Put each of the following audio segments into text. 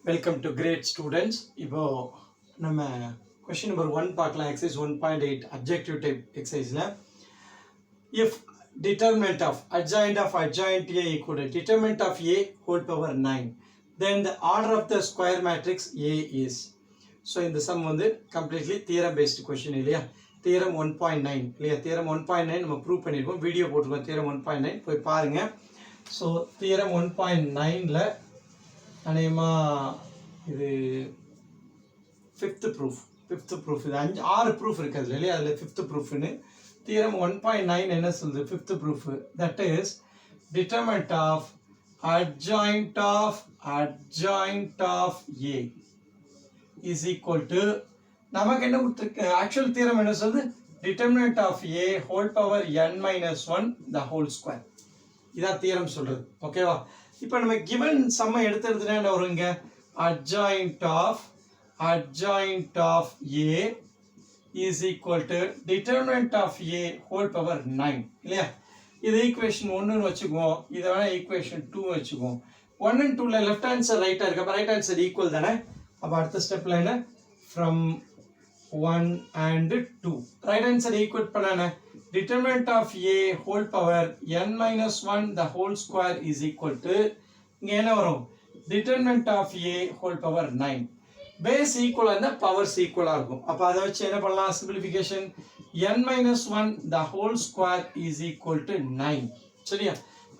Welcome to great students. இப்போ நம்ம question number 1 பார்க்கலாம். எக்ஸசைஸ் 1.8 அப்ஜெக்டிவ் டைப் எக்ஸசைஸில் if determinant of adjoint A equal to determinant of A whole power 9, then the order of the square matrix A is. So இந்த some வந்து completely theorem based question இல்லையா. Theorem 1.9 இல்லையா. Theorem 1.9 நம்ம prove பண்ணியிருக்கோம், video போட்டிருக்கோம். Theorem 1.9 போய் பாருங்கள். So theorem 1.9ல் அநேகமாக இது ஃபிஃப்த் ப்ரூஃப் இது 6 ப்ரூஃப் இருக்குது இல்லையா. அதில் ஃபிஃப்த் ப்ரூஃப்னு தியரம் 1.9 என்ன சொல்லுது? Fifth proof, that is determinant of adjoint of A is equal to, நமக்கு என்ன கொடுத்துருக்கு? ஆக்சுவல் தியரம் என்ன சொல்லுது? Determinant of A whole power n minus 1 the whole square. இதான் தியரம் சொல்றது. ஓகேவா? இப்போ நம்ம கிவன் சம்மை எடுத்துனா என்ன வருங்க? adjoint of A is equal to determinant of A whole power 9 இல்லையா. இது ஈக்குவேஷன் 1 வச்சுக்குவோம், இதை வேணா ஈக்குவேஷன் 2 வச்சுக்குவோம். 1 and 2ல லெஃப்ட் ஹேண்ட் சைடு ரைட்டா இருக்கு, அப்போ ரைட் ஹேண்ட் சைடு ஈக்குவல் தானே. அப்போ அடுத்த ஸ்டெப்ல என்ன? From 1 and 2 right hand side equal பண்ணானே. determinant of A whole power n minus 1 the whole square is equal to, இங்க என்ன வரும்? determinant of A whole power 9. Base ஈக்குவலாக இருந்தால் பவர்ஸ் ஈக்குவலாக இருக்கும். அப்போ அதை வச்சு என்ன பண்ணலாம்? Simplification n minus 1 the whole square is equal to 9. சரியா?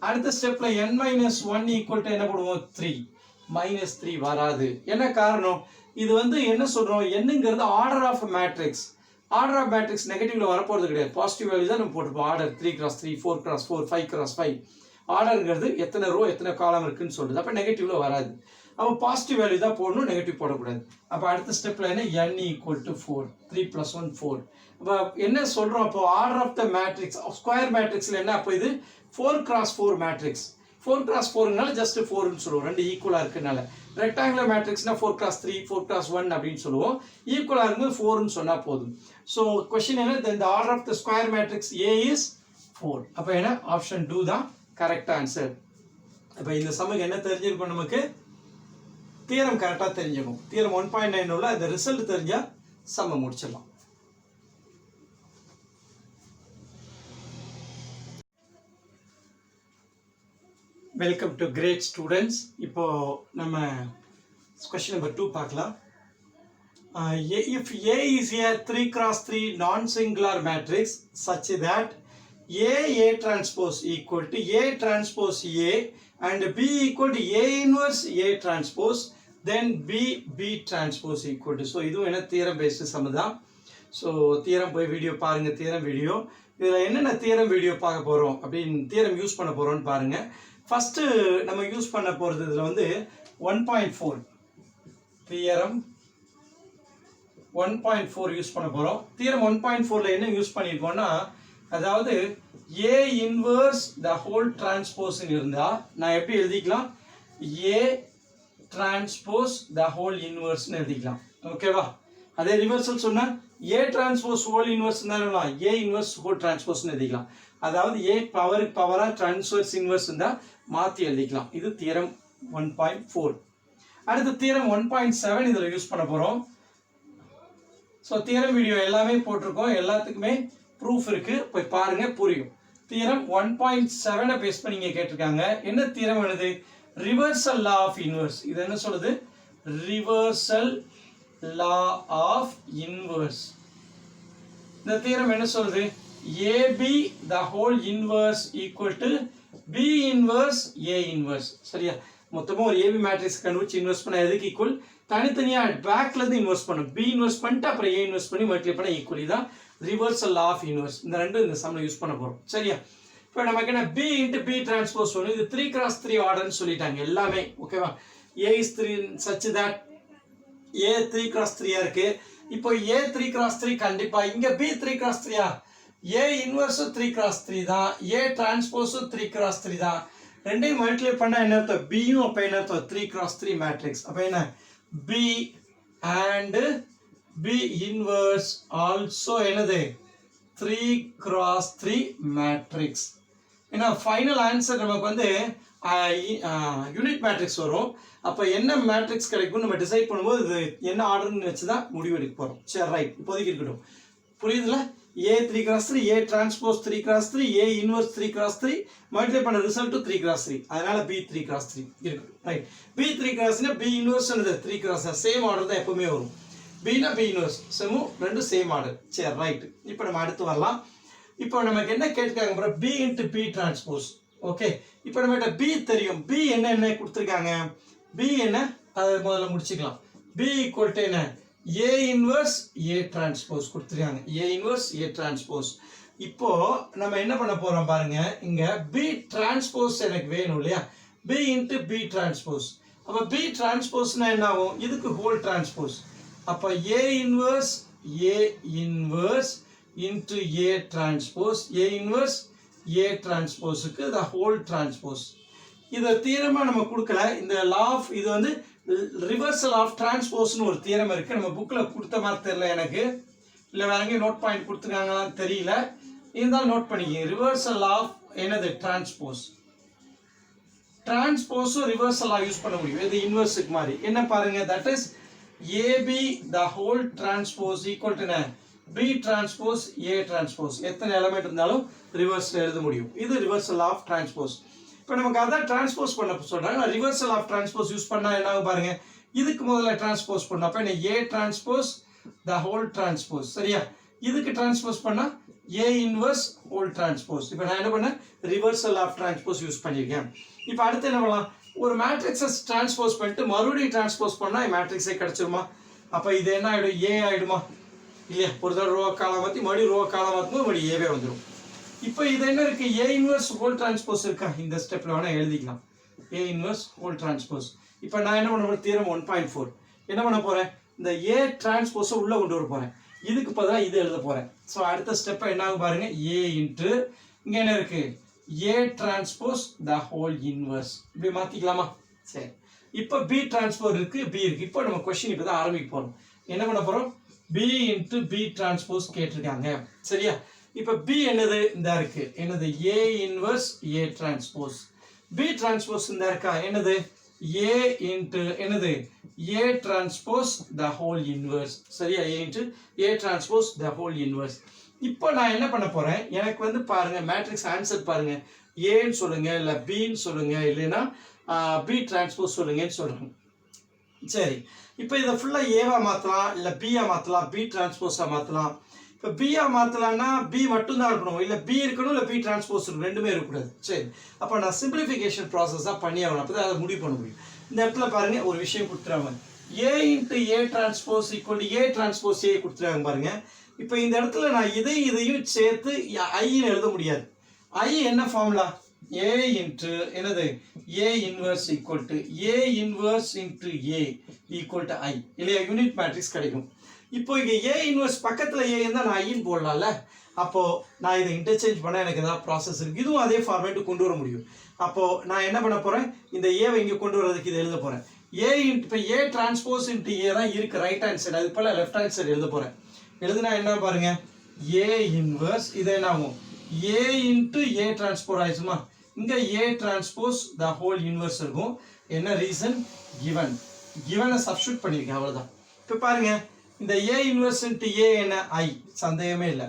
அடுத்த ஸ்டெப்பில் n minus 1 equal to என்ன பண்ணுவோம்? 3. minus 3 வராது. என்ன காரணம்? இது வந்து என்ன சொல்கிறோம்? என்னங்கிறது order of matrix. Order of matrix நெகட்டிவ்ல வரப்போகிறது கிடையாது. பாசிட்டிவ் வேல்யூ தான் நம்ம போட்டுப்போம். Order 3x3, 4x4, 5x5. ஆர்டருங்கிறது எத்தனை ரோ எத்தனை காலம் இருக்குன்னு சொல்லுது. அப்போ நெகட்டிவ்ல வராது. அப்போ பாசிட்டிவ் வேல்யூ தான் போடணும், நெகட்டிவ் போடக்கூடாது. அப்போ அடுத்த ஸ்டெப்பில் என்ன? n equal to 4. 3 + 1 4. அப்போ என்ன சொல்கிறோம்? அப்போ order of the matrix square மேட்ரிக்ஸில் என்ன? அப்போ இது 4x4 மேட்ரிக்ஸ். 4x4னால ஜஸ்ட் 4ன்னு சொல்லுவோம், ரெண்டு ஈக்குவலாக இருக்குனால. ரெக்டாங்குலர் மேட்ரிக்ஸ்னா 4x3, 4x1 அப்படின்னு சொல்லுவோம். ஈக்குவலாக இருக்கும்போது 4ன்னு சொன்னால் போதும். ஸோ கொஸ்டின் என்ன? Then the order of the square matrix A is 4. அப்போ என்ன? ஆப்ஷன் 2 தான் கரெக்ட் ஆன்சர். இப்போ இந்த சமக்கு என்ன தெரிஞ்சிருக்கும்? நமக்கு தியரம் கரெக்டாக தெரிஞ்சுக்கும். தியரம் 1.9 உள்ள இந்த ரிசல்ட் தெரிஞ்சால் சம்ம முடிச்சிடலாம். Welcome to great students. இப்போ நம்ம கொஸ்டின் நம்பர் 2 பார்க்கலாம். If A is a 3x3 non-singular matrix such that A transpose equal to A transpose A and B equal to A inverse A transpose, then B transpose equal to. So இதுவும் என்ன? Theorem based some தான். So theorem போய் video பாருங்கள், theorem video. இதில் என்னென்ன theorem video பார்க்க போகிறோம் அப்படின்னு தியரம் யூஸ் பண்ண போகிறோம்னு பாருங்கள். ஃபஸ்ட்டு நம்ம யூஸ் பண்ண போகிறது இதில் வந்து 1.4 தியரம் 1.4 யூஸ் பண்ண போகிறோம். தியரம் 1.4ல என்ன யூஸ் பண்ணியிருக்கோம்னா, அதாவது A இன்வர்ஸ் த ஹோல் டிரான்ஸ்போஸ்ன்னு இருந்தால் நான் எப்படி எழுதிக்கலாம்? A டிரான்ஸ்போஸ் த ஹோல் இன்வர்ஸ்ன்னு எழுதிக்கலாம். ஓகேவா? அதே ரிவர்சல் சொன்னால் A டிரான்ஸ்போஸ் ஹோல் இன்வர்ஸ் இருந்தாலும் A இன்வர்ஸ் ஹோல் டிரான்ஸ்போஸ்ன்னு எழுதிக்கலாம். அதாவது A பவராக டிரான்ஸ்வர்ஸ் இன்வர்ஸ் இருந்தால் மாற்றி எழுதிக்கலாம். இது தியரம் 1.4. அடுத்து தியரம் 1.7 இதில் யூஸ் பண்ண போகிறோம். ஸோ தியரம் வீடியோ எல்லாமே போட்டிருக்கோம், எல்லாத்துக்குமே ப்ரூஃப் இருக்குது, போய் பாருங்கள், புரியும். தியரம் 1.7 பேஸ் பண்ணி இங்கே கேட்டிருக்காங்க. என்ன தியரம் எழுது? Reversal law of inverse. இது என்ன சொல்லுது? Reversal law of inverse. இந்த தியரம் என்ன சொல்லுது? AB the whole inverse equal to B inverse A inverse. சரியா? மொத்தமாக ஒரு AB மேட்ரிக்ஸ் கண்டுபிடிச்சு இன்வெர்ஸ் பண்ண எதுக்கு ஈக்குவல்? தனித்தனியாக பேக்ல இருந்து இன்வெர்ஸ் பண்ணும். B இன்வெர்ஸ் பண்ணிட்டு அப்புறம் A இன்வெர்ஸ் பண்ணி மல்டிப்ளை பண்ண ஈக்குவல். இதான் ரிவர்சல் லா ஆஃப் இன்வெர்ஸ். இந்த ரெண்டும் இந்த சம்ல யூஸ் பண்ண போகிறோம். சரியா? இப்போ நமக்கு என்ன? B into B டிரான்ஸ்போஸ் ஒன்று. இது 3x3 ஆர்டர்னு சொல்லிட்டாங்க எல்லாமே. ஓகேவா? A is 3 such that A 3x3 இருக்கு. இப்போ A 3x3 கண்டிப்பா இங்க B 3x3. A inverse 3x3 தான், A டிரான்ஸ்போஸ் 3x3 தான். ரெண்டையும் மல்டிப்ளை பண்ணா என்ன அர்த்தம்? Bயும் அப்போ என்ன அர்த்தம்? 3x3 matrix. அப்போ என்ன? B and B inverse also என்னது? 3x3 matrix. ஏன்னா ஃபைனல் ஆன்சர் நமக்கு வந்து யூனிட் மேட்ரிக்ஸ் வரும். அப்போ என்ன மேட்ரிக்ஸ் கிடைக்கும் நம்ம டிசைட் பண்ணும்போது இது என்ன ஆர்டர்னு வச்சு தான் முடிவெடுக்க போகிறோம். சரி ரைட், இப்போதைக்கு இருக்கட்டும். புரியுதுல? A 3x3 A transpose 3x3 A inverse 3x3 multiply பண்ண ரிசல்ட் 3x3, அதனால B 3x3 இருக்கு. Right, B 3x3 B inverse 3x same order தான் எப்பவுமே வரும். B னா B இன்வர்ஸ் செமு ரெண்டும் சேம் ஆர்டர். சரி ரைட், இப்போ நம்ம அடுத்து வரலாம். இப்போ நமக்கு என்ன கேட்காங்க பாரு, B into B transpose. Okay, இப்போ நம்மகிட்ட B தெரியும். B என்ன கொடுத்துருக்காங்க, B என்ன அதை முதல்ல முடிச்சுக்கலாம். B ஈக்குவல் டு என்ன, A இன்வர்ஸ் A டிரான்ஸ்போஸ் கொடுத்துருக்காங்க. A inverse A transpose. இப்போ நம்ம என்ன பண்ண போறோம் பாருங்க, இங்க B டிரான்ஸ்போஸ் எனக்கு வேணும் இல்லையா, B into B டிரான்ஸ்போஸ். அப்ப B டிரான்ஸ்போஸ்னா என்ன ஆகும், இதுக்கு ஹோல் டிரான்ஸ்போஸ். அப்ப A inverse into A transpose, A inverse A டிரான்ஸ்போஸுக்கு the whole transpose. இதை தியரமா நம்ம கொடுக்கல. இந்த லா ஆஃப் இது வந்து ரிவர்சல் ஆஃப் டிரான்ஸ்போஸ்னு ஒரு தியரம் இருக்கு. நம்ம புக்ல கொடுத்த மாதிரி தெரியல எனக்கு, இல்லை வேற எங்கேயும் நோட் பாயிண்ட் கொடுத்துருக்காங்களான்னு தெரியல, இருந்தாலும் நோட் பண்ணிக்க. ரிவர்சல் ஆஃப் என்னது டிரான்ஸ்போஸ், டிரான்ஸ்போஸும் ரிவர்சலாக யூஸ் பண்ண முடியும். இது இன்வர்ஸுக்கு மாதிரி என்ன பாருங்க, that is A B the whole transpose equal to B transpose A transpose. எத்தனை எலிமெண்ட் இருந்தாலும் ரிவர்ஸ்ல எழுத முடியும். இது ரிவர்சல் ஆஃப் டிரான்ஸ்போஸ். இப்போ நமக்கு அதான் டிரான்ஸ்போஸ் பண்ண சொல்றாங்க. ரிவர்சல் ஆஃப் டிரான்ஸ்போஸ் யூஸ் பண்ணா என்ன பாருங்க, இதுக்கு முதல்ல டிரான்ஸ்போஸ் பண்ணா அப்ப என்ன A transpose the whole transpose. சரியா, இதுக்கு டிரான்ஸ்போஸ் பண்ணா A இன்வர்ஸ் ஹோல் டிரான்ஸ்போஸ். இப்போ நான் என்ன பண்ணேன், ரிவர்சல் ஆஃப் டிரான்ஸ்போஸ் யூஸ் பண்ணியிருக்கேன். இப்போ அடுத்து என்ன பண்ணலாம், ஒரு மேட்ரிக்ஸை டிரான்ஸ்போஸ் பண்ணிட்டு மறுபடியும் டிரான்ஸ்போஸ் பண்ணா மேட்ரிக்ஸே கிடைச்சிருமா. அப்ப இது என்ன ஆயிடும், A ஆயிடுமா இல்லையா. ஒரு தடவை ரோ காலம் மாற்றி மறுபடியும் ரோ காலம் மாற்றும் மறுபடியும் ஏவே வந்துடும். இப்போ இது என்ன இருக்கு, A இன்வர்ஸ் ஹோல் டிரான்ஸ்போஸ் இருக்கா, இந்த ஸ்டெப்ல வேணா எழுதிக்கலாம். A inverse whole transpose. இப்போ நான் என்ன பண்ண போறேன், தியரம் 1.4 என்ன பண்ண போறேன், இந்த A டிரான்ஸ்போஸை உள்ள கொண்டு வர போறேன். இதுக்கு பதிலாக இது எழுத போறேன். ஸோ அடுத்த ஸ்டெப் என்ன ஆகும் பாருங்க, A இன்ட்டு இங்க என்ன இருக்கு, A transpose the whole inverse. இப்படி மாத்திக்கலாமா. சரி, இப்போ B டிரான்ஸ்போஸ் இருக்கு, B இருக்கு. இப்போ நம்ம கொஸ்டின் இப்போ தான் ஆரம்பிக்க போறோம். என்ன பண்ண போறோம், B into B டிரான்ஸ்போஸ் கேட்டிருக்காங்க. சரியா, இப்போ B என்னது இந்த இருக்கு, என்னது A inverse A transpose. B transpose இந்த இருக்கா, என்னது A into என்னது A transpose the whole inverse. சரியா, A into A transpose the whole inverse. இப்போ நான் என்ன பண்ண போறேன், எனக்கு வந்து பாருங்க மேட்ரிக்ஸ் ஆன்சர் பாருங்க, Aன்னு சொல்லுங்க இல்ல Bன்னு சொல்லுங்க, இல்லைன்னா B டிரான்ஸ்போஸ் சொல்லுங்கன்னு சொல்றேன். சரி, இப்போ இதை ஃபுல்லா ஏவா மாத்தலாம் இல்ல பியா மாத்தலாம், B டிரான்ஸ்போஸா மாத்தலாம். இப்போ பியா மாத்தலாம்னா B மட்டும் தான் இருக்கணும், இல்ல B இருக்கணும் இல்ல B டிரான்ஸ்போஸ் இருக்கணும், ரெண்டுமே இருக்கக்கூடாது. சரி, அப்போ நான் சிம்பிளிஃபிகேஷன் ப்ராசஸா பண்ணி ஆகணும், அப்பதான் அதை முடிவு பண்ண முடியும். இந்த இடத்துல பாருங்க ஒரு விஷயம் கொடுத்துறாங்க, A into A transpose equal to A transpose A கொடுத்துறாங்க பாருங்க. இப்போ இந்த இடத்துல நான் இதையும் சேர்த்து ஐன்னு எழுத முடியாது. I என்ன ஃபார்முலா, A into என்னது A inverse equal to A inverse into A equal to I இல்லையா, யூனிட் மேட்ரிக்ஸ் கிடைக்கும். இப்போ இங்க A இன்வர்ஸ் பக்கத்துல A இருந்தா நான் ஐன்னு போடலாம்ல. அப்போ நான் இதை இன்டர்சேஞ்ச் பண்ண எனக்கு ஏதாவது ப்ராசஸ் இருக்கு, இதுவும் அதே ஃபார்மேட்டு கொண்டு வர முடியும். அப்போ நான் என்ன பண்ண போறேன், இந்த ஏவை இங்க கொண்டு வரதுக்கு இதை எழுத போறேன். A இப்போ A டிரான்ஸ்போஸ் into A தான் இருக்கு ரைட் ஹேண்ட் சைடு, அது போல லெஃப்ட் ஹேண்ட் சைடு எழுத போறேன். எழுதுனா என்ன பாருங்க, A இன்வர்ஸ் இது என்ன ஆகும், A into A டிரான்ஸ்போஸ் ஆயிடுச்சுமா. இங்க A transpose the whole inverse இருக்கும். என்ன ரீசன், கிவனை சப்ஸ்டிட்யூட் பண்ணிருக்கேன், அவ்வளவுதான். இப்போ பாருங்க இந்த A இன்வர்ஸ் into A என்ன I, சந்தேகமே இல்லை.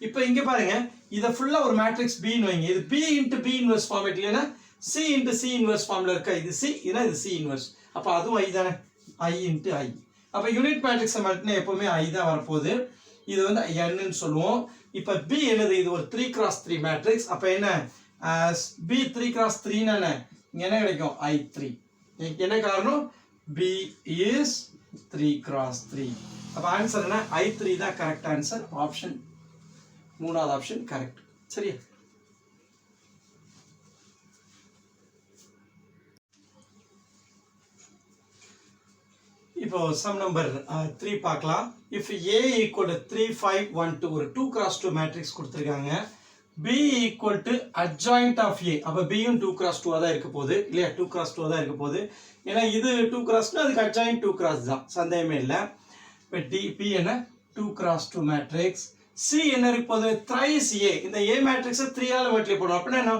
இப்போ இங்க பாருங்க இதை ஃபுல்லா ஒரு மேட்ரிக்ஸ் Bன்னு வைங்க, இது B into B inverse format இல்லைன்னா C into C இன்வர்ஸ் ஃபார்ம்ல இருக்கா, இது C இல்லைன்னா இது C இன்வர்ஸ். அப்போ அதுவும் I தானே, I into I. அப்போ யூனிட் மேட்ரிக்ஸ் மட்டும் எப்பவுமே I தான் வரப்போகுது. இது வந்து Nன்னு சொல்லுவோம். இப்போ B என்னது, இது ஒரு 3x3 மேட்ரிக்ஸ். அப்போ என்ன, as B 3x3 னா என்ன கிடைக்கும், I3. என்ன காரணம், B is 3x3. அப்ப ஆன்சர் என்ன, I3 தான் கரெக்ட் ஆன்சர். ஆப்ஷன் மூணாவது ஆப்ஷன் கரெக்ட். சரியா, இப்போ சம் நம்பர் 3 பார்க்கலாம். if A equal to 3 5 1 2 ஒரு 2x2 மேட்ரிக்ஸ் கொடுத்திருக்காங்க. B equal to adjoint of A. அப்ப B யும் 2x2 தான் இருக்க போகுது இல்லையா, 2x2 தான் இருக்க போகுது. ஏன்னா இது 2x2 அதுக்கு adjoint 2x தான், சந்தேகமே இல்லை. இப்போ B என்ன 2x2 மேட்ரிக்ஸ். சி என்ன இருக்கு போது த்ரைஸ் ஏ. இந்த ஏ மேட்ரிக்ஸை 3 ஆல மல்டிப்ளை பண்ணுவோம். அப்படின்னா என்ன,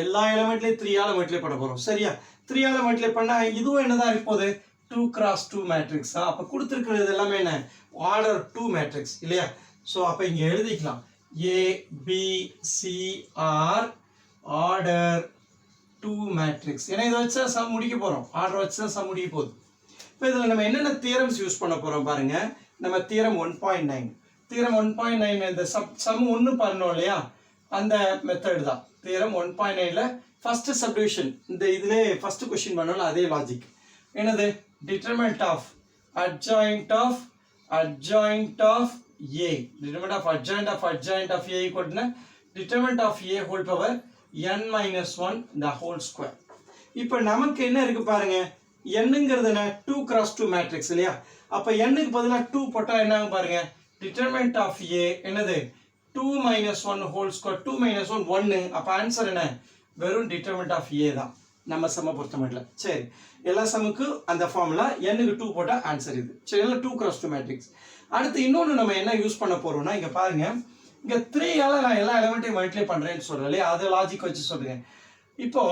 எல்லா எலிமெண்ட்லையும் 3 ஆல மல்டிப்ளை பண்ண போறோம். சரியா, 3 ஆல மல்டிப்ளை பண்ணா இதுவும் என்னதான் இருக்கு போது 2x2 மேட்ரிக்ஸ். அப்ப கொடுத்துருக்கிறது எல்லாமே என்ன, ஆர்டர் 2 மேட்ரிக்ஸ் இல்லையா. ஸோ அப்போ இங்கே எழுதிக்கலாம் A B C are order 2 matrix. ஏன்னா இதை வச்சா சம் முடிக்க போகிறோம், ஆர்டர் வச்சு தான் சம் முடிக்க போகுது. இப்போ இதில் நம்ம என்னென்ன தியரம்ஸ் யூஸ் பண்ண போகிறோம் பாருங்க. நம்ம தியரம் 1.9, தியரம் 1.9 இந்த சம் ஒன்று பண்ணோம் இல்லையா, அந்த மெத்தட் தான் தியரம் 1.9ல ஃபர்ஸ்ட் சப்டிவிஷன். இந்த இதிலே ஃபர்ஸ்ட் கொஸ்டின் பண்ணோம்ல அதே லாஜிக். என்னது, determinant of adjoint of A. Determinant of adjoint of A equal to determinant of A whole power n minus 1 the whole square. இப்போ நமக்கு என்ன இருக்கு பாருங்க, nங்கிறது என்ன 2x2 மேட்ரிக்ஸ் இல்லையா. அப்ப nக்கு பதிலா 2 போட்டா என்ன ஆகும் பாருங்க, determinant of A என்னது 2 minus 1 whole square. 2 minus 1 1. அப்ப ஆன்சர் என்ன, வெறும் determinant of A தான் நம்ம சம பொறுத்த மட்டும். சரி, எல்லா சமுக்கு அந்த ஃபார்முலா nக்கு 2 போட்டா ஆன்சர் இது. சரி, எல்லாம் 2x2 மேட்ரிக்ஸ். அடுத்து இன்னொன்று நம்ம என்ன யூஸ் பண்ண போறோம்னா, இங்க பாருங்க, இங்க 3 ஆல நான் எல்லா எலிமெண்ட்டையும் மல்டிப்ளை பண்றேன்னு சொல்றேன் இல்லையா, அது லாஜிக் வச்சு சொல்றேன். இப்போ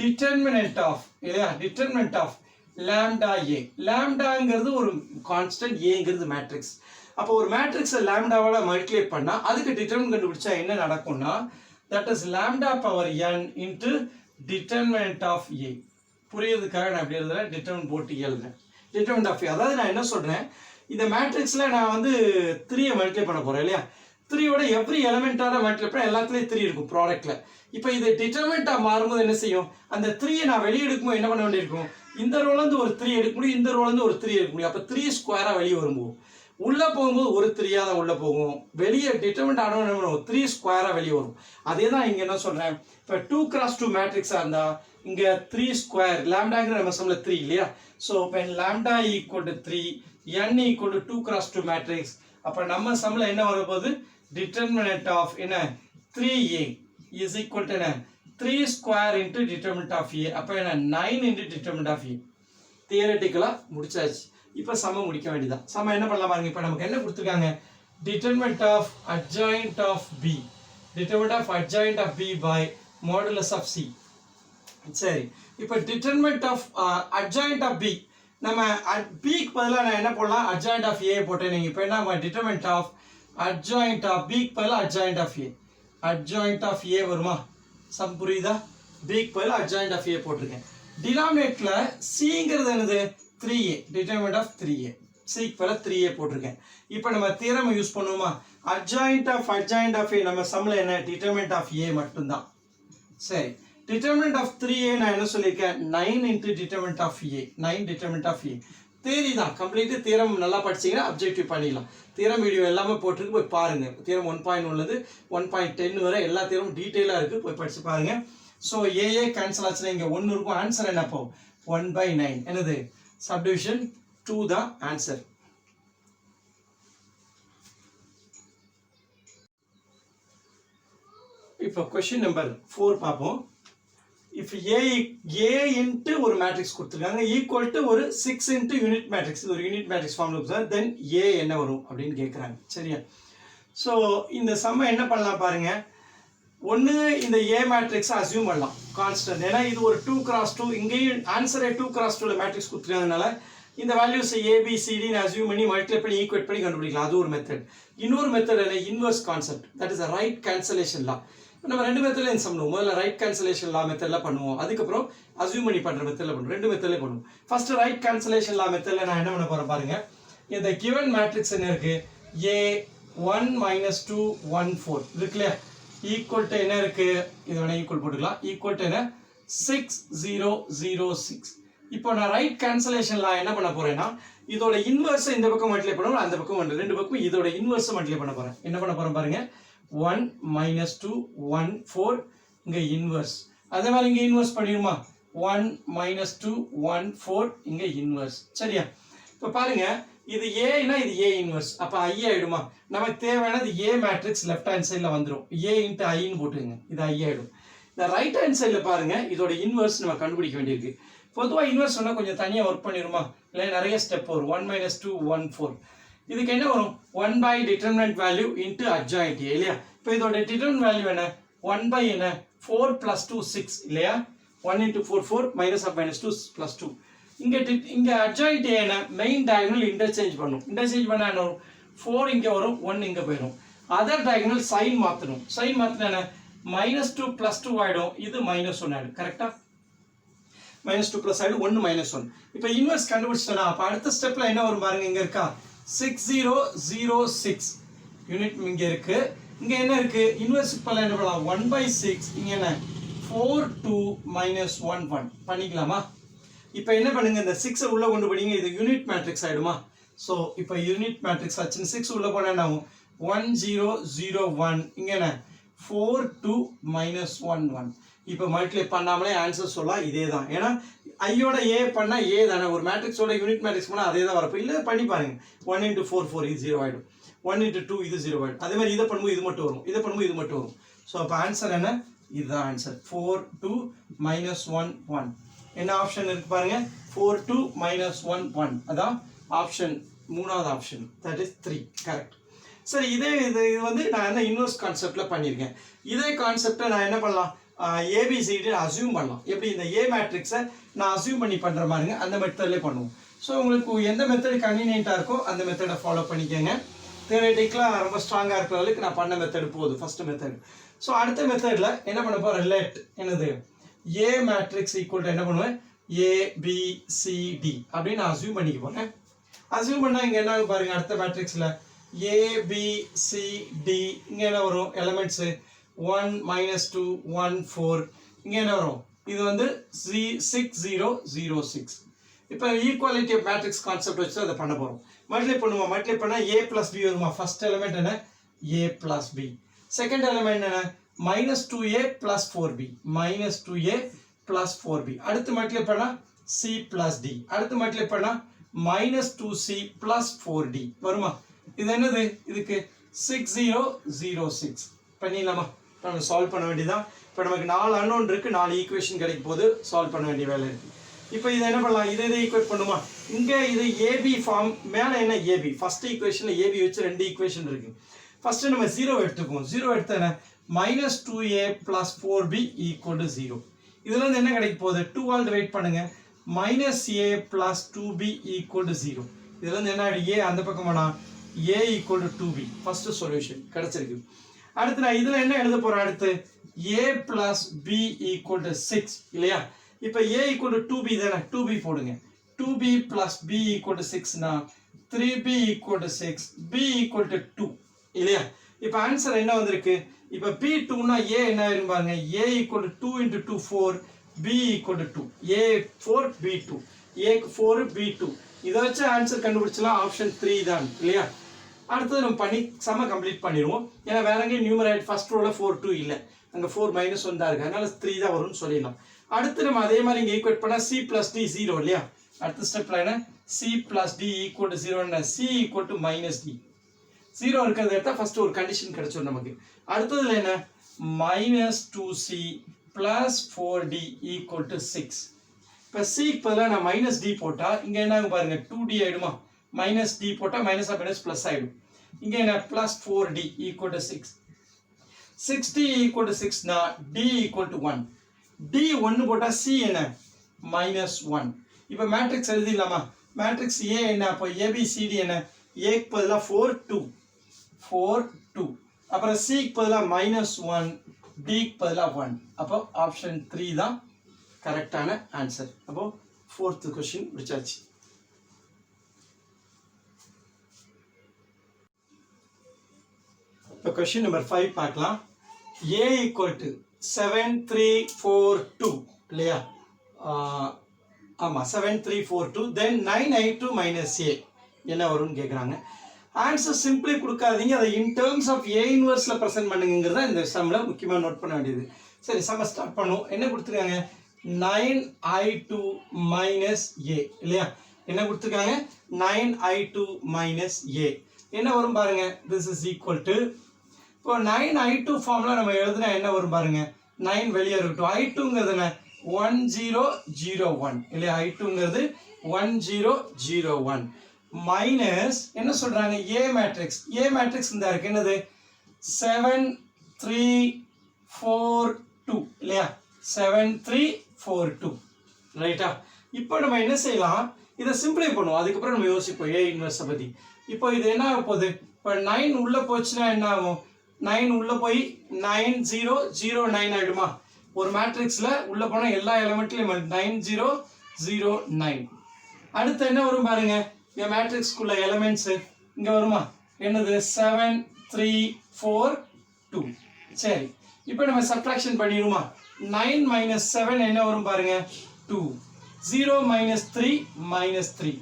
டிட்டர்மினன்ட் ஆஃப் இல்லையா, டிட்டர்மினன்ட் ஆஃப் லாம்டா ஏ. லாம்டாங்கிறது ஒரு கான்ஸ்டன்ட், ஏங்கிறது மேட்ரிக்ஸ். அப்போ ஒரு மேட்ரிக்ஸை லாம்டாவால மல்டிப்ளை பண்ணா அதுக்கு டிட்டர்மினன்ட் கண்டுபிடிச்சா என்ன நடக்கும்னா, that is lambda power n into determinant of A. புரியுறதுக்காக நான் எப்படி எழுதுறேன், டிட்டர்மினன்ட் போட்டு எழுதுறேன். டிட்டர்மினன்ட் ஆஃப் ஏ, அதாவது நான் என்ன சொல்றேன், இந்த மேட்ரிக்ஸ்ல நான் வந்து 3 மல்டிப்ளை பண்ண போறேன் இல்லையா. 3யோட எவ்ரி எலிமெண்டால மல்டிப்ளை பண்ணா எல்லாத்துலயும் 3 இருக்கும் ப்ராடக்ட்ல. இப்போ இது டிட்டர்மினன்ட்டா மாறும்போது என்ன செய்யும், அந்த 3யை நான் வெளியே எடுக்கும்போது என்ன பண்ண வேண்டியிருக்கும், இந்த ரோல இருந்து ஒரு 3 எடுக்க முடியும், இந்த ரோல இருந்து ஒரு 3 எடுக்க முடியும். அப்ப 3 ஸ்கொயரா வெளியே வரும்போது உள்ள போகும்போது ஒரு 3 தான் உள்ள போகும், வெளியே டிட்டர்மினன்ட் ஆனவங்க 3 ஸ்கொயரா வெளியே வரும். அதே தான் இங்க என்ன சொல்றேன், இப்போ 2x2 மேட்ரிக்ஸா இருந்தா இங்க 3 ஸ்கொயர், லாம்டாங்கிற நம்ம சம்ல 3 இல்லையா. So when lambda equal to 3 n equal to 2x2 matrix. அப்ப நம்ம சம்ல என்ன வரப்போகுது, டிட்டர்மினன்ட் ஆஃப் என்ன 3a is equal to என்ன 3 square into determinant of a. அப்ப என்ன 9 into determinant of a. தியரட்டிக்கலா முடிச்சாச்சு. இப்ப சம முடிக்க வேண்டியதான். சம என்ன பண்ணலாம் பாருங்க, இப்ப நமக்கு என்ன கொடுத்திருக்காங்க, determinant of adjoint of b, determinant of adjoint of b by modulus of c. சரி, இப்ப determinant of adjoint of b, நம்ம b க்கு பதிலா நான் என்ன போடலாம், adjoint of a போட்டேன். நீங்க இப்ப என்ன determinant of adjoint of b க்கு பதிலா adjoint of a, adjoint of a வருமா, சம் புரியுதா. b க்கு பதிலா adjoint of a போட்டிருக்கேன். டினாமினேட்டர்ல cங்கிறது என்னது 3a, determinant of 3a, c க்கு பதிலா 3a போட்டிருக்கேன். இப்போ நம்ம தியரம் யூஸ் பண்ணுவோமா, adjoint of a நம்ம சம்ல என்ன determinant of a மட்டும் தான். சரி, determinant of 3a நான் என்ன சொல்லிருக்கேன், 9 into determinant of a, 9 determinant of a. Theory தான், கம்ப்ளீட் தியரம் நல்லா படிச்சீங்கன்னா அப்ஜெக்டிவ் பண்ணிடலாம். தியரம் வீடியோ எல்லாமே போட்டுருக்கு, போய் பாருங்க. தியரம் 1.1 1.10 வரை எல்லா தியரமும் டீடைலா இருக்கு, போய் படிச்சு பாருங்க. ஸோ ஏஏ கேன்சல் ஆச்சுன்னா இங்க 1 இருக்கும், ஆன்சர் என்ன போ 1/9. என்னது, சப்டிவிஷன் 2 தான் ஆன்சர். இப்போ கொஸ்டின் நம்பர் 4 பார்ப்போம். if a into ஒரு மேட்ரிக்ஸ் கொடுத்துருக்காங்க ஈக்குவல் டு ஒரு 6 into யூனிட் மேட்ரிக்ஸ், ஒரு யூனிட் மேட்ரிக்ஸ் ஃபார்ம்ல சார், தென் a என்ன வரும் அப்படின்னு கேட்குறாங்க. சரியா, ஸோ இந்த சம்ம என்ன பண்ணலாம் பாருங்க, ஒன்று இந்த a மேட்ரிக்ஸை அசியூம் பண்ணலாம் கான்ஸ்டன்ட். ஏன்னா இது ஒரு 2x2, இங்கேயும் ஆன்சரே 2x2ல மேட்ரிக்ஸ் கொடுத்துருக்கறதுனால இந்த வேல்யூஸ் ஏபிசிடின்னு அசியூம் பண்ணி மல்டிப்ளை பண்ணி ஈக்குவேட் பண்ணி கண்டுபிடிக்கலாம். அது ஒரு மெத்தட். இன்னொரு மெத்தட் என்ன, inverse concept, that is right cancellation law. நம்ம ரெண்டு மெத்தட்ல சம் பண்ணுவோம். முதல்ல ரைட் கேன்சலேஷன் லா மெத்தட்ல பண்ணுவோம், அதுக்கப்புறம் அசியூம் பண்ணி பண்ற மெத்தட்ல பண்ணுவோம். ரெண்டு மெத்தட்ல பண்ணுவோம். ஃபர்ஸ்ட் ரைட் கேன்சலேஷன் லா மெத்தட்ல நான் என்ன பண்ண போறேன் பாருங்க. இந்த கிவன் மேட்ரிக்ஸ் என்ன இருக்கு, a1 - 2 1 4 இருக்கு இல்லையா, ஈக்குவல் டு என்ன இருக்கு, இது வேணா ஈக்குவல் போட்டுக்கலாம், ஈக்குவல் டு என்ன 6 0 0 6. இப்போ நான் ரைட் கேன்சலேஷன் லா என்ன பண்ண போறேன்னா, இதோட இன்வர்ஸ் இந்த பக்கம் மல்டிப்ளை பண்ணுவோம், அந்த பக்கம் ரெண்டு பக்கம் இதோட இன்வர்ஸ் மல்டிப்ளை பண்ண போறேன். என்ன பண்ண போறேன் பாருங்க, 1 - 2 1 4 இங்க இன்வர்ஸ். அதே மாதிரி இங்க இன்வர்ஸ் பண்ணிடுமா, 1 - 2 1 4 இங்க இன்வர்ஸ். சரியா, இப்போ பாருங்க இது ஏனா இது ஏ இன்வர்ஸ், அப்ப ஐ ஆயிடுமா. நமக்கு தேவையானது ஏ மேட்ரிக்ஸ் லெஃப்ட் ஹேண்ட் சைடில் வந்துடும், ஏ இன்ட்டு ஐன்னு போட்டுங்க, இது ஐ ஆயிடும். இந்த ரைட் ஹேண்ட் சைடில் பாருங்க இதோட இன்வர்ஸ் நம்ம கண்டுபிடிக்க வேண்டியிருக்கு. பொதுவாக இன்வர்ஸ் சொன்னால் கொஞ்சம் தனியாக ஒர்க் பண்ணிடுமா, இல்லை நிறைய ஸ்டெப் வரும். 1 - 2 1 4 இதுக்கு என்ன வரும் 1 by determinant value into adjoint a இல்லையா இப்போ இதோட determinant value என்ன 1 by என்ன 4 plus 2 6 இல்லையா 1 into 4 4 minus of minus 2 plus 2 இங்க adjoint a என்ன main diagonal interchange பண்ணும் interchange பண்ணா என்ன வரும் 4 இங்க வரும் 1 இங்க போயிடும் other diagonal sign மாத்தணும் sign மாத்தினா என்ன minus 2 plus 2 ஆயிடும் இது minus 1 ஆயிடும் கரெக்ட்டா minus 2 plus ஆயிடும் 1 minus 1 இப்போ இன்வெர்ஸ் கண்டுபிடிச்சனா அப்ப அடுத்த ஸ்டெப்ல என்ன வரும் பாருங்க இங்க இருக்கா 6006 யூனிட் இங்க இருக்கு இங்க என்ன இருக்கு இன்வெர்ஸ் பண்ண என்ன பண்ணலாம் 1 by 6 இங்க என்ன 4 2 minus 1 1 பண்ணிக்கலாமா இப்போ என்ன பண்ணுங்க இந்த 6 உள்ள கொண்டு போடிங்க இது யூனிட் மேட்ரிக்ஸ் ஆயிடுமா சோ இப்போ யூனிட் மேட்ரிக்ஸ் ஆச்சு 6 உள்ள போனா என்ன ஆகும் 1001 இங்க என்ன 4 2 minus 1 1 இப்போ மல்டிப்ளை பண்ணாமலே ஆன்சர் சொல்லலாம் இதேதான் ஏனா I யோட a பண்ணா a தான ஒரு மேட்ரிக்ஸோட யூனிட் மேட்ரிக்ஸ் பண்ணா அதே தான் வரப்போ இல்ல பண்ணி பாருங்க 1 into 4 4 இது 0 ஆயிடும் 1 into 2 இது 0 ஆயிடும் அதே மாதிரி இத பண்ணும்போது இது மட்டும் வரும் இத பண்ணும்போது இது மட்டும் வரும் சோ அப்ப ஆன்சர் என்ன இதுதான் ஆன்சர் 4 2 minus 1 1 என்ன ஆப்ஷன் இருக்கு பாருங்க 4 2 minus 1 1 அதான் ஆப்ஷன் மூணாவது ஆப்ஷன் that is 3 கரெக்ட் சரி இது வந்து நான் என்ன இன்வெர்ஸ் கான்செப்ட்ல பண்ணிருக்கேன் இதே கான்செப்ட்டை நான் என்ன பண்ணலாம் ABCD அஸ்யூம் பண்ணலாம் எப்படி இந்த A மேட்ரிக்ஸை நான் அஸ்யூம் பண்ணி பண்ற மாதிரிங்க அந்த மெத்தட்லயே பண்ணுவோம் ஸோ உங்களுக்கு எந்த மெத்தட் கன்வீனியன்ட்டா இருக்கோ அந்த மெத்தடை ஃபாலோ பண்ணிக்கங்க தியரட்டிக்கலா ரொம்ப ஸ்ட்ராங்கா இருக்கிற அளவுக்கு நான் பண்ண மெத்தட் போதும் ஃபர்ஸ்ட் மெத்தட் ஸோ அடுத்த மெத்தட்ல என்ன பண்ண போறேன் லெட் என்னது A மேட்ரிக்ஸ் ஈக்குவல் டு என்ன பண்ணுவேன் ABCD அப்படின்னு நான் அஸ்யூம் பண்ணிக்க போறேன் அஸ்யூம் பண்ணா இங்க என்ன பாருங்க அடுத்த மேட்ரிக்ஸ்ல ABCD இங்க என்ன வரும் எலிமெண்ட்ஸ் 1 minus 2 1 4 இங்க என்ன வரும் இது வந்து 6006 இப்போ ஈக்குவாலிட்டி ஆஃப் மேட்ரிக்ஸ் கான்செப்ட் வச்சு அதை பண்ண போறோம் மல்டிப்ளை பண்ணுவோம் மல்டிப்ளை பண்ணா a plus b வருமா ஃபர்ஸ்ட் எலிமெண்ட் என்ன a plus b second element என்ன -2a plus 4b -2a plus 4b அடுத்து மல்டிப்ளை பண்ணா c plus d அடுத்து மல்டிப்ளை பண்ணா -2c plus 4d வருமா இது என்னது இதுக்கு 6006 பண்ணிடலாமா நம்ம சால்வ் பண்ண வேண்டியதான் இப்போ நமக்கு 4 அன்னோன் இருக்கு 4 ஈக்குவேஷன் கிடைக்கும் போது சால்வ் பண்ண வேண்டிய வேலை இருக்கு இப்போ இதை என்ன பண்ணலாம் இதை ஈக்குவேட் பண்ணுமா இங்க இது AB ஃபார்ம் மேல என்ன AB ஃபர்ஸ்ட் ஈக்குவேஷன்ல AB வச்சு ரெண்டு ஈக்குவேஷன் இருக்கு ஃபர்ஸ்ட் நம்ம 0 எடுத்துக்குவோம் 0 எடுத்தா என்ன -2a plus 4b equal to 0 இதுல இருந்து என்ன கிடைக்க போகுது 2 ஆல் டிவைட் பண்ணுங்க -a plus 2b equal to 0 இதுல இருந்து என்ன a அந்த பக்கம் போனா a equal to 2b first solution கிடைச்சிருக்கு அடுத்து நான் இதுல என்ன எழுத போறேன் அடுத்து a plus b equal to 6 இல்லையா இப்போ a equal to 2b தானே 2b போடுங்க 2b plus b equal to 6 னா 3b equal to 6 b equal to 2 இல்லையா இப்போ ஆன்சர் என்ன வந்திருக்கு இப்போ p2 னா a என்ன ஆயிரும் பாருங்க a equal to 2 into 2 4 b equal to 2 a 4 b 2 a 4 b 2 இத வச்சு ஆன்சர் கண்டுபிடிச்சலாம் ஆப்ஷன் 3 தான் இல்லையா அடுத்து நம்ம பண்ணி சம கம்ப்ளீட் பண்ணிடுவோம் ஏன்னா வேற எங்க நியூமரேட் ஃபர்ஸ்ட் ரோல 4 2 இல்ல அங்க 4 -1 தான் இருக்கு அதனால 3 தான் வரும்னு சொல்லிடலாம் அடுத்து நம்ம அதே மாதிரி இங்க ஈக்குவேட் பண்ணா c + d 0 இல்லையா அடுத்த ஸ்டெப்ல என்ன c + d = 0 னா c = -d 0 இருக்கிறத எடுத்தா ஃபர்ஸ்ட் ஒரு கண்டிஷன் கிடைச்சிரும் நமக்கு அடுத்ததுல என்ன -2c + 4d = 6 இப்ப c க்கு பதிலா நான் -d போட்டா இங்க என்ன ஆகும் பாருங்க 2d ஆயிடுமா -d போட்டா மைனஸ் ஆஃப் மைனஸ் பிளஸ் ஆயிடும் இங்க என்ன +4d = 6 6d = 6 னா d = 1 d 1 போட்டா c என்ன -1 இப்போ மேட்ரிக்ஸ் எழுதிடலாமா மேட்ரிக்ஸ் a என்ன அப்போ abcd என்ன a க்கு பதிலா 4 2 அப்புறம் c க்கு பதிலா -1 d க்கு பதிலா 1 அப்போ ஆப்ஷன் 3 தான் கரெக்டான ஆன்சர் அப்போ 4th क्वेश्चन முடிச்சாச்சு இப்போ क्वेश्चन நம்பர் 5 பார்க்கலாம் a = 7342 இல்லையா ஆமா 7342 then 9i2 - a என்ன வரும்னு கேக்குறாங்க ஆன்சர் சிம்பிளி கொடுக்காதீங்க அதை இன் டர்ம்ஸ் ஆஃப் a இன்வெர்ஸ்ல பிரசன்ட் பண்ணுங்கங்கறத இந்த சம்ல முக்கியமா நோட் பண்ண வேண்டியது சரி சம் ஸ்டார்ட் பண்ணுவோம் என்ன கொடுத்திருக்காங்க 9i2 - a இல்லையா என்ன கொடுத்திருக்காங்க 9i2 - a என்ன வரும் பாருங்க this is equal to இப்போ 9i2 ஃபார்முலா நம்ம எழுதுனா என்ன வரும் பாருங்க 9 வெளிய இருக்கட்டும் i2ங்கிறது என்ன 1001 இல்லையா i2ங்கிறது 1001 மைனஸ் என்ன சொல்றாங்க ஏ மேட்ரிக்ஸ். ஏ மேட்ரிக்ஸ் இந்த இருக்கு என்னது 7 3 4 2 இல்லையா 7 3 4 2 ரைட்டா. இப்போ நம்ம என்ன செய்யலாம், இதை சிம்பிளை பண்ணுவோம், அதுக்கப்புறம் நம்ம யோசிப்போம் ஏ இன்வெர்ஸை பற்றி. இப்போ இது என்ன ஆக போகுது, இப்போ 9 உள்ளே போச்சுன்னா என்ன ஆகும், 9 உள்ளே போய் 9 0 0 9 ஆகிடுமா. ஒரு மேட்ரிக்ஸில் உள்ளே போனால் எல்லா எலிமெண்ட்லையும் 9 0 0 9. அடுத்து என்ன வரும் பாருங்க, என் மேட்ரிக்ஸ்க்குள்ள எலிமெண்ட்ஸு இங்கே வருமா, என்னது 7 3 4 2. சரி, இப்போ நம்ம சப்ட்ராக்ஷன் பண்ணிடுமா. 9 minus 7 என்ன வரும் பாருங்க 2. 0 minus 3 minus 3.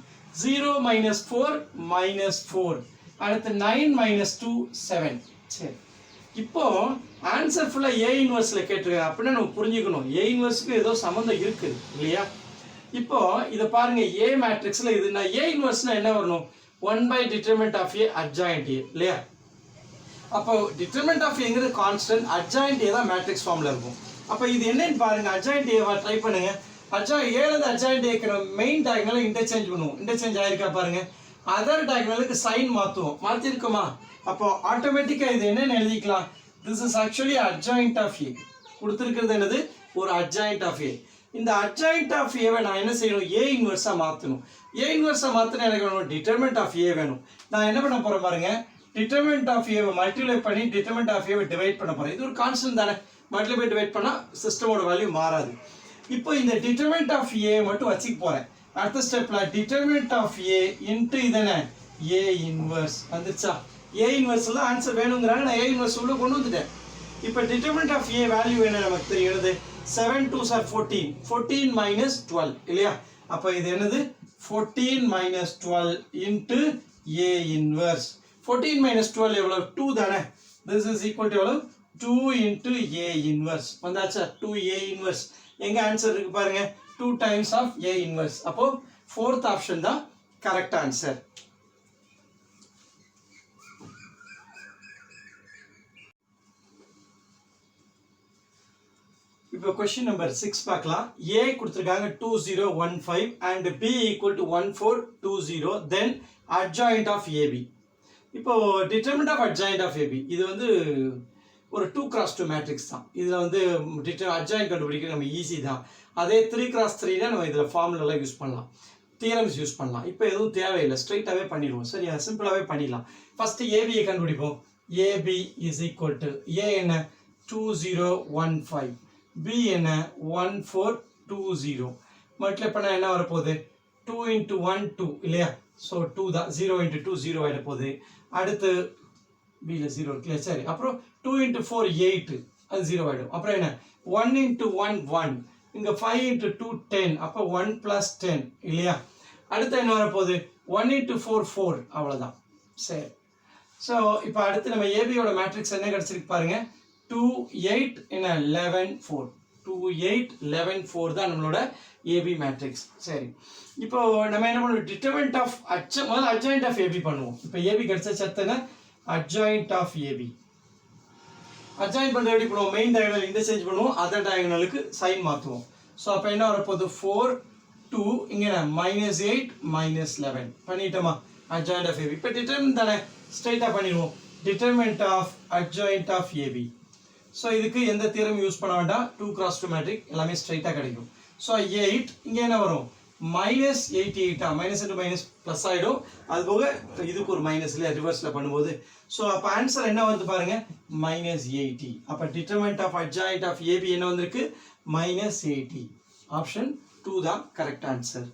0 minus 4 minus 4. அடுத்து 9 minus 2 7. சரி, இப்போ ஆன்சர் ஃபுல்லா ஏ இன்வெர்ஸ்ல கேட்டிருக்காங்க அப்படின்னா நம்ம புரிஞ்சுக்கணும் ஏ இன்வெர்ஸ்க்கு ஏதோ சம்மந்தம் இருக்கு இல்லையா. இப்போ இதை பாருங்க ஏ மேட்ரிக்ஸ்ல இது நான் ஏ இன்வெர்ஸ்னா என்ன வரணும், 1 by determinant of A adjoint A இல்லையா. அப்போ determinant of Aங்கிறது கான்ஸ்டன்ட், adjoint A தான் மேட்ரிக்ஸ் ஃபார்ம்ல இருக்கும். அப்போ இது என்னன்னு பாருங்க, adjoint A ட்ரை பண்ணுங்க. adjoint A ல adjoint A க்கு மெயின் டயகனலை இன்டர்சேஞ்ச் பண்ணுவோம். இன்டர்சேஞ்ச் ஆயிருக்கா பாருங்க. அதர் டயகனலுக்கு சைன் மாத்துவோம், மாத்திருக்குமா. அப்போ ஆட்டோமேட்டிக்கா இது என்னன்னு எழுதிக்கலாம், this is actually adjoint of A. கொடுத்திருக்கிறது என்னது, ஒரு adjoint of A. இந்த adjoint of A வை நான் என்ன செய்யணும், A இன்வெர்ஸா மாத்தணும். A இன்வெர்ஸா மாத்தினா எனக்கு வேணும் determinant of A வேணும். நான் என்ன பண்ண போறேன் பாருங்க, determinant of A வை மல்டிப்ளை பண்ணி determinant of A வை டிவைட் பண்ண போறேன். இது ஒரு கான்ஸ்டன்ட் தானே, மல்டிப்ளை டிவைட் பண்ணா சிஸ்டமோட வேல்யூ மாறாது. இப்போ இந்த determinant of A மட்டும் வச்சுக்க போறேன். அடுத்த ஸ்டெப்ல determinant of A into இதென்ன A இன்வெர்ஸ் வந்துச்சா. A இன்வெர்ஸ்ல ஆன்சர் வேணும்ங்கறாங்க, நான் A இன்வெர்ஸ் உள்ள கொண்டு வந்துட்டேன். இப்போ determinant of A வேல்யூ என்ன நமக்கு தெரியுது, 7 2s are 14. 14 minus 12 இல்லையா. அப்போ இது என்னது 14 minus 12 into A inverse. 14 minus 12 எவ்வளவு 2 தானே. This is equal to எவ்வளவு 2 into A inverse. வந்தாச்சா 2A inverse. எங்க ஆன்சர் இருக்கு பாருங்க, 2 times of A inverse. அப்போ fourth option தான் correct answer. இப்போ question number 6 பார்க்கலாம். A கொடுத்திருக்காங்க 2015 and B equal to 1420, then adjoint of AB. இப்போ determinant of adjoint of AB இது வந்து ஒரு 2x2 மேட்ரிக்ஸ் தான். இதில் வந்து adjoint கண்டுபிடிக்க நம்ம ஈஸி தான். அதே 3x3 நம்ம இதில் ஃபார்முலாலாம் யூஸ் பண்ணலாம், தியரம்ஸ் யூஸ் பண்ணலாம். இப்போ எதுவும் தேவையில்லை, ஸ்ட்ரைட்டாகவே பண்ணிடுவோம். சரியா, சிம்பிளாகவே பண்ணிடலாம். ஃபஸ்ட்டு ஏபியை கண்டுபிடிப்போம். AB இஸ் ஈக்குவல் டு ஏ என்ன 2015, B என்ன 1420. மல்டிப்ளை பண்ணால் என்ன வரப்போகுது 2 into 1 2 இல்லையா. ஸோ 2 தான், 0 into 2 0 ஆகிட போகுது. அடுத்து பியில் 0 இருக்குல்லையா. சரி, அப்புறம் 2 into 4 8, அது 0 ஆகிடும். அப்புறம் என்ன 1 into 1 1, இங்கே 5 into 2 10, அப்போ 1 plus 10 இல்லையா. அடுத்து என்ன வரப்போகுது 1 into 4 4, அவ்வளோதான். சரி, ஸோ இப்போ அடுத்து நம்ம ஏபியோட மேட்ரிக்ஸ் என்ன கிடச்சிருக்கு பாருங்க, 2 8 என்ன 11 4. 2 8 11 4 தான் நம்மளோட ஏபி மேட்ரிக்ஸ். சரி, இப்போ நம்ம என்ன பண்ணுவோம், determinant of முதல்ல adjoint of AB பண்ணுவோம். இப்போ ஏபி கிடச்ச சத்தனை adjoint of AB. adjoint பண்ணுறது எப்படி பண்ணுவோம், மெயின் டயகனல் இன்டர்சேஞ்ச் பண்ணுவோம், அதர் டயகனலுக்கு சைன் மாற்றுவோம். ஸோ அப்போ என்ன வரப்போகுது 4 2, இங்கே -8 -11 பண்ணிட்டோமா adjoint of AB. இப்போ டிட்டர்மினன்ட் தானே, ஸ்ட்ரைட்டாக பண்ணிடுவோம், determinant of adjoint of AB. So இதுக்கு எந்த தியரம் யூஸ் பண்ண வேண்டாம், 2x2 மேட்ரிக் எல்லாமே ஸ்ட்ரைட்டாக கிடைக்கும். ஸோ 8 இங்கே என்ன வரும் -88, மைனஸ் இன்ட்டு மைனஸ் ப்ளஸ் ஆகிடும். அது போக இதுக்கு ஒரு மைனஸ் இல்லை ரிவர்ஸில் பண்ணும்போது. ஸோ அப்போ ஆன்சர் என்ன வந்து பாருங்க -80. அப்போ determinant of adjoint of AB என்ன வந்திருக்கு -80. ஆப்ஷன் 2 தான் கரெக்ட் ஆன்சர்.